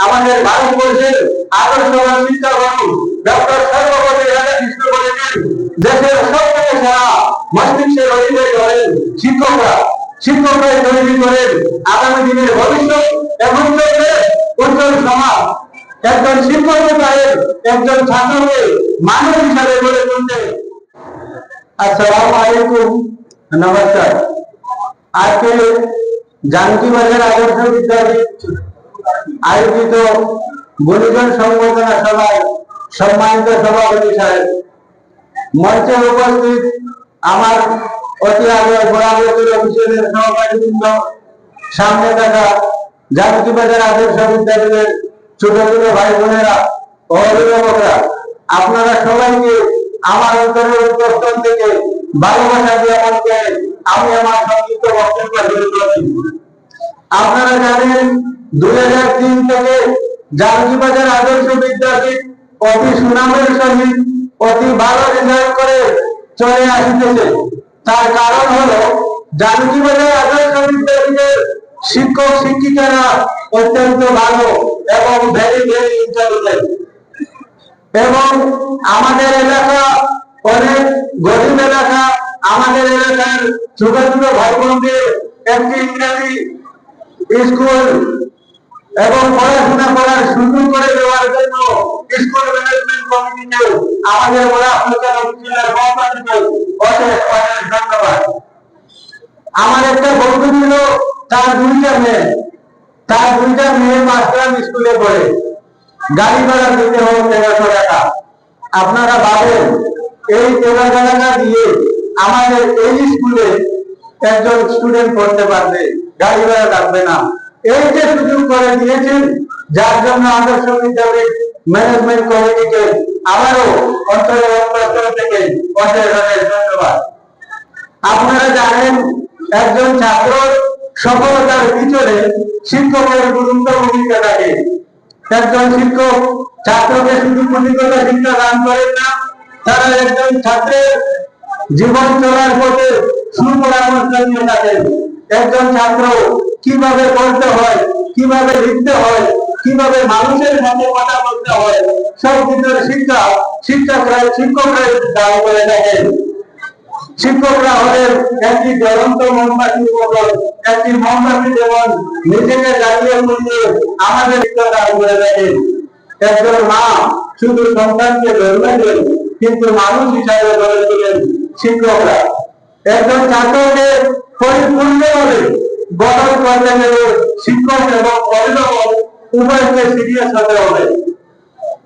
আমাদের ভারতবর্ষের আদর্শবান শিক্ষা গুরু ডক্টর সর্বপল্লী রাধাকৃষ্ণ বলেছেন, দেশের সবথেকে সেরা মস্তিষ্কের অধিকারী হলেন শিক্ষকরা। শিক্ষকরাই তৈরি করেন আগামী দিনের ভবিষ্যৎ এবং উজ্জ্বল সমাজ। একজন শিক্ষক একজন ছাত্রকে মানুষ হিসাবে গড়ে তুলতে। আসসালামু আলাইকুম, নমস্কার। আজকে জানকী বাজার আদর্শ বিদ্যাপীঠ আয়োজিত গুণীজন সংবর্ধনা সভায় সম্মানিত সভাপতি সাহেব, মঞ্চে উপস্থিত আমার অতি আগ্রহ বরাবরের অফিসের সহকারীবৃন্দ, সামনে থাকা জানকী বাজার আদর্শ বিদ্যাপীঠের ছোট ছোট ভাই বোনেরা ও অভিভাবকরা, আপনারা সবাইকে আমার অন্তরের অন্তঃস্থল থেকে ভালোবাসা জ্ঞাপন করে আমি আমার সংক্ষিপ্ত বক্তব্য শুরু করছি। আপনারা জানেন 2003 থেকে জানকী বাজার আদর্শ বিদ্যাপীঠ অতি সুনামের সহিত অতি ভালো রেজাল্ট করে চলে আসতেছে। তার কারণ হলো জানকী বাজার আদর্শ বিদ্যাপীঠের শিক্ষক শিক্ষিকারা অত্যন্ত ভালো এবং ভেরি ভেরি ইন্টেলিজেন্ট। এবং আমাদের এলাকা অনেক গরিব এলাকা, আমাদের এলাকার ছোট ছোট ভাই বোনদের একটি ইংরেজি স্কুল এবং পড়াশোনা করার সুযোগ করে দেওয়ার জন্য স্কুল ম্যানেজমেন্ট কমিটিকে আমাদের অশেষ অশেষ ধন্যবাদ। আমার একটা বন্ধু ছিল, তার দুইটা মেয়ে মাস্টার স্কুলে পড়ে, গাড়ি ভাড়া দিতে হবে 1300 টাকা। আপনারা ভাবেন এই 1300 টাকা দিয়ে আমাদের এই স্কুলে একজন স্টুডেন্ট পড়তে পারবে, গাড়ি ভাড়া লাগবে না। এই যে সুযোগ করে দিয়েছেন, যার জন্য আদর্শ বিদ্যাপীঠ ম্যানেজমেন্ট কমিটিকে আবারও অন্তরের অন্তঃস্থল থেকে অশেষ অশেষ ধন্যবাদ। আপনারা জানেন একজন ছাত্র সফলতার পিছনে শিক্ষকের গুরুত্ব ভূমিকা থাকে। একজন শিক্ষক ছাত্রকে শুধু পুঁথিগত শিক্ষা দান করেন না, তারা একজন ছাত্রের জীবন চলার পথে সুপরামর্শ দিয়ে থাকেন। একজন ছাত্র কিভাবে পড়তে হয়, কিভাবে লিখতে হয়, কিভাবে মানুষের সাথে কথা বলতে হয়, সব কিছুর শিক্ষকরা দান করে থাকেন। শিক্ষকরা হলেন একটি জ্বলন্ত মোমবাতির মতন, একটি মোমবাতি যেমন নিজেকে জ্বালিয়ে পুড়িয়ে আমাদের দান করে থাকেন। একজন মা শুধু সন্তানকে জন্ম দেন, কিন্তু মানুষ হিসাবে গড়ে তোলেন শিক্ষকরা। একজন ছাত্রকে পরিপূর্ণভাবে গঠন করতে গেলে শিক্ষক এবং অভিভাবক উভয়কে সিরিয়াস হতে হবে।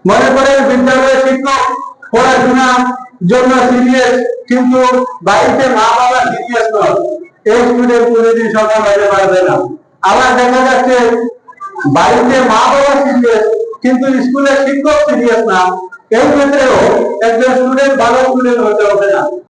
মনে করেন বিদ্যালয়ের শিক্ষক পড়াশোনার জন্য সিরিয়াস, কিন্তু বাড়িতে মা বাবা সিরিয়াস নয়, এই স্টুডেন্ট কোনোদিন সফল হতে পারবে না। আবার দেখা যাচ্ছে বাড়িতে মা বাবা সিরিয়াস, কিন্তু স্কুলের শিক্ষক সিরিয়াস না, এই ক্ষেত্রেও একজন স্টুডেন্ট ভালো স্টুডেন্ট হতে হবে না।